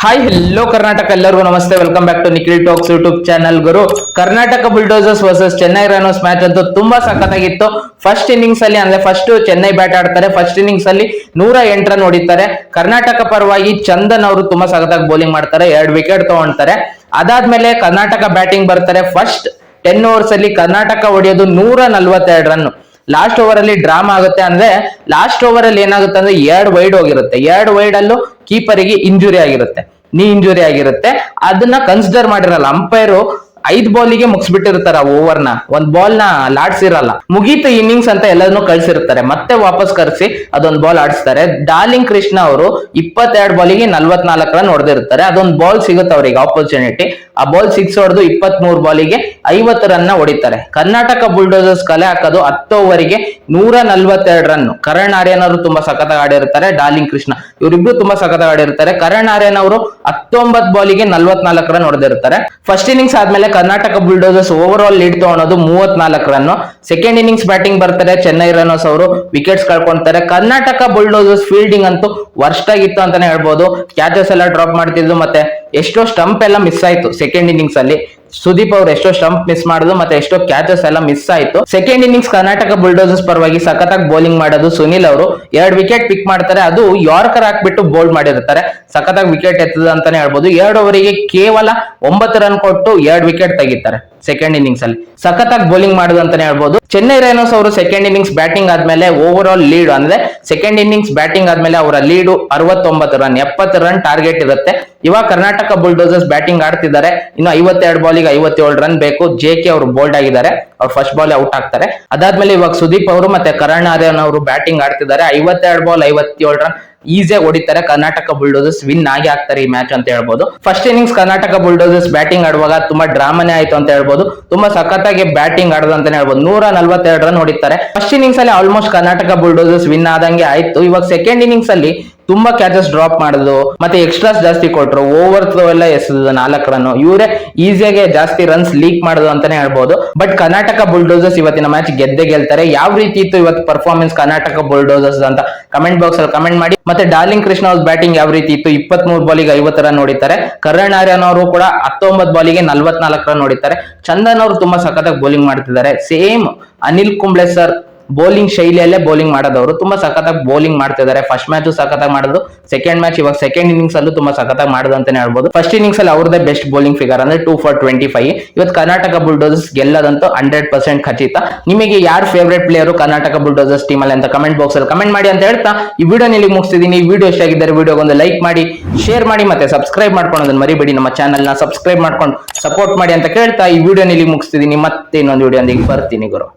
Hi hello Karnataka, ಎಲ್ಲರಿಗೂ ನಮಸ್ತೆ. Welcome back to Nikhil talks YouTube channel. ಗುರು, Karnataka bulldozers versus Chennai rhinos match ಅಂತೂ ತುಂಬಾ ಸಖತ್ತಾಗಿತ್ತು. ಫಸ್ಟ್ ಇನ್ನಿಂಗ್ಸ್ ಅಲ್ಲಿ ಅಂದ್ರೆ ಫಸ್ಟ್ ಚೆನ್ನೈ ಬ್ಯಾಟ್ ಆಡ್ತಾರೆ. ಫಸ್ಟ್ ಇನ್ನಿಂಗ್ಸ್ ಅಲ್ಲಿ 108 ರನ್ ಹೊಡಿತಾರೆ. ಕರ್ನಾಟಕ ಪರವಾಗಿ ಚಂದನ್ ಅವರು ತುಂಬಾ ಸಖತ್ತಾಗಿ ಬೌಲಿಂಗ್ ಮಾಡ್ತಾರೆ, 2 ವಿಕೆಟ್ ತಗೊಂತಾರೆ. ಅದಾದ್ಮೇಲೆ ಕರ್ನಾಟಕ ಬ್ಯಾಟಿಂಗ್ ಬರ್ತಾರೆ. ಫಸ್ಟ್ 10 ಓವರ್ಸ್ ಅಲ್ಲಿ ಕರ್ನಾಟಕ ಹೊಡೆಯೋದು 142 ರನ್. ಲಾಸ್ಟ್ ಓವರ್ ಅಲ್ಲಿ ಡ್ರಾಮಾ ಆಗುತ್ತೆ. ಅಂದ್ರೆ ಲಾಸ್ಟ್ ಓವರ್ ಅಲ್ಲಿ ಏನಾಗುತ್ತೆ ಅಂದ್ರೆ 2 ವೈಡ್ ಹೋಗಿರುತ್ತೆ. 2 ವೈಡ್ ಅಲ್ಲೂ ಕೀಪರಿಗೆ ಇಂಜುರಿ ಆಗಿರುತ್ತೆ, ನೀ ಇಂಜುರಿ ಆಗಿರುತ್ತೆ. ಅದನ್ನ ಕನ್ಸಿಡರ್ ಮಾಡಿರಲ್ಲ ಅಂಪೈರ್. 5 ಬಾಲಿಗೆ ಮುಗಿಸ್ಬಿಟ್ಟಿರ್ತಾರ ಓವರ್ ನ, ಒಂದ್ ಬಾಲ್ ನ ಆಡ್ಸಿರಲ್ಲ. ಮುಗೀತು ಇನ್ನಿಂಗ್ಸ್ ಅಂತ ಎಲ್ಲದನ್ನು ಕಳ್ಸಿರ್ತಾರೆ, ಮತ್ತೆ ವಾಪಸ್ ಕರ್ಸಿ ಅದೊಂದ್ ಬಾಲ್ ಆಡಿಸ್ತಾರೆ. ಡಾರ್ಲಿಂಗ್ ಕೃಷ್ಣ ಅವರು 22 ಬಾಲಿಗೆ 44 ರನ್ ಹೊಡೆದಿರ್ತಾರೆ. ಅದೊಂದು ಬಾಲ್ ಸಿಗುತ್ತೆ ಅವರಿಗೆ ಆಪರ್ಚುನಿಟಿ. ಆ ಬಾಲ್ 6 ಹೊಡೆದು 23 ಬಾಲಿಗೆ 50 ರನ್ ಹೊಡಿತಾರೆ. ಕರ್ನಾಟಕ ಬುಲ್ಡೋಸರ್ಸ್ ಕಲೆ ಹಾಕೋದು 10 ಓವರಿಗೆ 142 ರನ್. ಕರಣ್ ಆರ್ಯನ್ ಅವರು ತುಂಬಾ ಸಖತ್ತಾಗಿ ಆಡಿರ್ತಾರೆ, ಡಾರ್ಲಿಂಗ್ ಕೃಷ್ಣ ಇವರಿಬ್ರು ತುಂಬಾ ಸಖತ್ತಾಗಿ ಆಡಿರ್ತಾರೆ. ಕರಣ್ ಆರ್ಯನ್ ಅವರು 19 ಬಾಲಿಗೆ 44 ರನ್ ಹೊಡೆದಿರ್ತಾರೆ. ಫಸ್ಟ್ ಇನ್ನಿಂಗ್ಸ್ ಆದ್ಮೇಲೆ Karnataka bulldozers over all lead ತಗೊಳೋದು 34 ರನ್. ಸೆಕೆಂಡ್ ಇನ್ನಿಂಗ್ಸ್ ಬ್ಯಾಟಿಂಗ್ ಬರ್ತಾರೆ ಚೆನ್ನೈ ರೈನೋಸ್ ಅವರು, ವಿಕೆಟ್ಸ್ ಕಳ್ಕೊಂತಾರೆ. ಕರ್ನಾಟಕ ಬುಲ್ಡೋಸರ್ಸ್ ಫೀಲ್ಡಿಂಗ್ ಅಂತೂ ವರ್ಸ್ಟ್ ಆಗಿತ್ತು ಅಂತಾನೆ ಹೇಳ್ಬೋದು. ಕ್ಯಾಚಸ್ ಎಲ್ಲ ಡ್ರಾಪ್ ಮಾಡ್ತಿದ್ರು, ಮತ್ತೆ ಎಷ್ಟೋ ಸ್ಟಂಪ್ ಎಲ್ಲ ಮಿಸ್ ಆಯ್ತು ಸೆಕೆಂಡ್ ಇನ್ನಿಂಗ್ಸ್ ಅಲ್ಲಿ. ಸುದೀಪ್ ಅವರು ಎಷ್ಟೋ ಸ್ಟಂಪ್ ಮಿಸ್ ಮಾಡಿದ್ರು, ಮತ್ತೆ ಎಷ್ಟೋ ಕ್ಯಾಚಸ್ ಎಲ್ಲ ಮಿಸ್ ಆಯ್ತು. ಸೆಕೆಂಡ್ ಇನ್ನಿಂಗ್ಸ್ ಕರ್ನಾಟಕ ಬುಲ್ಡೋಸರ್ಸ್ ಪರವಾಗಿ ಸಖತ್ತಾಗಿ ಬೌಲಿಂಗ್ ಮಾಡೋದು ಸುನಿಲ್ ಅವರು 2 ವಿಕೆಟ್ ಪಿಕ್ ಮಾಡ್ತಾರೆ. ಅದು ಯಾರ್ಕರ್ ಹಾಕ್ಬಿಟ್ಟು ಬೋಲ್ಡ್ ಮಾಡಿರ್ತಾರೆ, ಸಖತ್ತಾಗಿ ವಿಕೆಟ್ ಎತ್ತದ ಅಂತಾನೆ ಹೇಳ್ಬೋದು. 2 ಓವರಿಗೆ ಕೇವಲ 9 ರನ್ ಕೊಟ್ಟು 2 ವಿಕೆಟ್ ತೆಗಿತಾರೆ ಸೆಕೆಂಡ್ ಇನ್ನಿಂಗ್ಸ್ ಅಲ್ಲಿ. ಸಖತ್ತಾಗಿ ಬೌಲಿಂಗ್ ಮಾಡೋದು ಅಂತಾನೆ ಹೇಳ್ಬೋದು. ಚೆನ್ನೈ ರೈನೋಸ್ ಅವರು ಸೆಕೆಂಡ್ ಇನ್ನಿಂಗ್ಸ್ ಬ್ಯಾಟಿಂಗ್ ಆದ್ಮೇಲೆ ಓವರ್ ಆಲ್ ಲೀಡ್ ಅಂದ್ರೆ ಸೆಕೆಂಡ್ ಇನ್ನಿಂಗ್ಸ್ ಬ್ಯಾಟಿಂಗ್ ಆದ್ಮೇಲೆ ಅವರ ಲೀಡು 69 ರನ್, 70 ರನ್ ಟಾರ್ಗೆಟ್ ಇರುತ್ತೆ. ಇವಾಗ ಕರ್ನಾಟಕ ಬುಲ್ಡೋಸರ್ಸ್ ಬ್ಯಾಟಿಂಗ್ ಆಡ್ತಿದ್ದಾರೆ. ಇನ್ನು 52 ಬಾಲಿಗೆ 57 ರನ್ ಬೇಕು. JK ಅವರು ಬೋಲ್ಡ್ ಆಗಿದ್ದಾರೆ, ಅವ್ರು ಫಸ್ಟ್ ಬಾಲ್ ಔಟ್ ಆಗ್ತಾರೆ. ಅದಾದ್ಮೇಲೆ ಇವಾಗ ಸುದೀಪ್ ಅವರು ಮತ್ತೆ ಕರಣ್ ಆರ್ಯನ್ ಅವರು ಬ್ಯಾಟಿಂಗ್ ಆಡ್ತಿದ್ದಾರೆ. 52 ಬಾಲ್ 57 ರನ್ ಈಸಿಯಾಗಿ ಹೊಡಿತಾರೆ. ಕರ್ನಾಟಕ ಬುಲ್ಡೋಸರ್ಸ್ ವಿನ್ ಆಗಿ ಆಗ್ತಾರೆ ಈ ಮ್ಯಾಚ್ ಅಂತ ಹೇಳ್ಬೋದು. First innings Karnataka bulldozers batting ಆಡುವಾಗ ತುಂಬಾ ಡ್ರಾಮಾನೇ ಆಯ್ತು ಅಂತ ಹೇಳ್ಬೋದು. ತುಂಬಾ ಸಖತ್ತಾಗಿ ಬ್ಯಾಟಿಂಗ್ ಆಡೋದು ಅಂತಾನೆ ಹೇಳ್ಬೋದು. 142 ರನ್ ಹೊಡಿತಾರೆ. ಫಸ್ಟ್ ಇನ್ನಿಂಗ್ಸ್ ಅಲ್ಲಿ ಆಲ್ಮೋಸ್ಟ್ ಕರ್ನಾಟಕ ಬುಲ್ಡೋಸರ್ಸ್ ವಿನ್ ಆದಂಗೆ ಆಯ್ತು. ಇವಾಗ ಸೆಕೆಂಡ್ ಇನ್ನಿಂಗ್ಸ್ ಅಲ್ಲಿ ತುಂಬಾ ಕ್ಯಾಚಸ್ ಡ್ರಾಪ್ ಮಾಡಿದ್ರು, ಮತ್ತೆ ಎಕ್ಸ್ಟ್ರಾಸ್ ಜಾಸ್ತಿ ಕೊಟ್ರು. ಓವರ್ ಥ್ರೋ ಎಲ್ಲ ಎಸೆದು 4 ರನ್. ಇವರೇ ಈಸಿಯಾಗಿ ಜಾಸ್ತಿ ರನ್ಸ್ ಲೀಕ್ ಮಾಡೋದು ಅಂತಾನೆ ಹೇಳ್ಬೋದು. ಬಟ್ ಕರ್ನಾಟಕ ಬುಲ್ಡೋಸರ್ಸ್ ಇವತ್ತಿನ ಮ್ಯಾಚ್ ಗೆದ್ದೆ ಗೆಲ್ತಾರೆ. ಯಾವ ರೀತಿ ಇತ್ತು ಇವತ್ತು ಪರ್ಫಾರ್ಮೆನ್ಸ್ ಕರ್ನಾಟಕ ಬುಲ್ಡೋಸರ್ಸ್ ಅಂತ ಕಮೆಂಟ್ ಬಾಕ್ಸ್ ಅಲ್ಲಿ ಕಮೆಂಟ್ ಮಾಡಿ. ಮತ್ತೆ ಡಾರ್ಲಿಂಗ್ ಕೃಷ್ಣ ಅವ್ರ ಬ್ಯಾಟಿಂಗ್ ಯಾವ ರೀತಿ ಇತ್ತು? 23 ಬಾಲಿಗೆ 50 ರನ್ ಹೊಡಿತಾರೆ. ಕರಣ್ ಆರ್ಯನ್ ಅವರು ಕೂಡ 19 ಬಾಲಿಗೆ 44 ರನ್ ಹೊಡಿತಾರೆ. ಚಂದನ್ ಅವರು ತುಂಬಾ ಸಖತ್ತಾಗಿ ಬೌಲಿಂಗ್ ಮಾಡ್ತಿದ್ದಾರೆ. Same Anil Kumble sir bowling ಶೈಲಿಯಲ್ಲೇ ಬೌಲಿಂಗ್ ಮಾಡೋದವರು ತುಂಬಾ ಸಖತ್ತಾಗಿ ಬೌಲಿಂಗ್ ಮಾಡ್ತಿದ್ದಾರೆ. ಫಸ್ಟ್ ಮ್ಯಾಚ್ ಸಖತ್ತಾಗಿ ಮಾಡಿದ್ರು, ಸೆಕೆಂಡ್ ಮ್ಯಾಚ್ ಇವಾಗ ಸೆಕೆಂಡ್ ಇನ್ನಿಂಗ್ಸ್ ಅಲ್ಲೂ ತುಂಬಾ ಸಖತ್ತಾಗಿ ಮಾಡೋದು ಅಂತಾನೆ ಹೇಳ್ಬೋದು. ಫಸ್ಟ್ ಇನ್ನಿಂಗ್ಸ್ ಅಲ್ಲಿ ಅವ್ರದೇ ಬೆಸ್ಟ್ ಬೌಲಿಂಗ್ ಫಿಗರ್ ಅಂದ್ರೆ 2 for 25. ಇವತ್ತು ಕರ್ನಾಟಕ ಬುಲ್ಡೋಸರ್ಸ್ ಗೆಲ್ಲದಂತೂ 100% ಖಚಿತ. ನಿಮಗೆ ಯಾರು favourite player Karnataka bulldozers team ಅಲ್ಲಿ ಅಂತ ಕಮೆಂಟ್ ಬಾಕ್ಸ್ ಅಲ್ಲಿ ಕಮೆಂಟ್ ಮಾಡಿ ಅಂತ ಹೇಳ್ತಾ ಈ ವಿಡಿಯೋ ಇಲ್ಲಿಗೆ ಮುಗಿಸ್ತಿದ್ದೀನಿ. ಈ ವಿಡಿಯೋ ಇಷ್ಟ ಆಗಿದ್ದರೆ ವಿಡಿಯೋಗೆ ಒಂದು ಲೈಕ್ ಮಾಡಿ, ಶೇರ್ ಮಾಡಿ, ಮತ್ತೆ ಸಬ್ಸ್ಕ್ರೈಬ್ ಮಾಡ್ಕೊಳ್ಳೋದನ್ನ ಮರಿಬೇಡಿ. ನಮ್ಮ ಚಾನಲ್ ನ ಸಬ್ಸ್ಕ್ರೈಬ್ ಮಾಡ್ಕೊಂಡು ಸಪೋರ್ಟ್ ಮಾಡಿ ಅಂತ ಕೇಳ್ತಾ ಈ ವಿಡಿಯೋ ಇಲ್ಲಿಗೆ ಮುಗಿಸ್ತಿದ್ದೀನಿ. ಮತ್ತೆ ಇನ್ನೊಂದು ವಿಡಿಯೋ ಬರ್ತೀನಿ ಗುರು.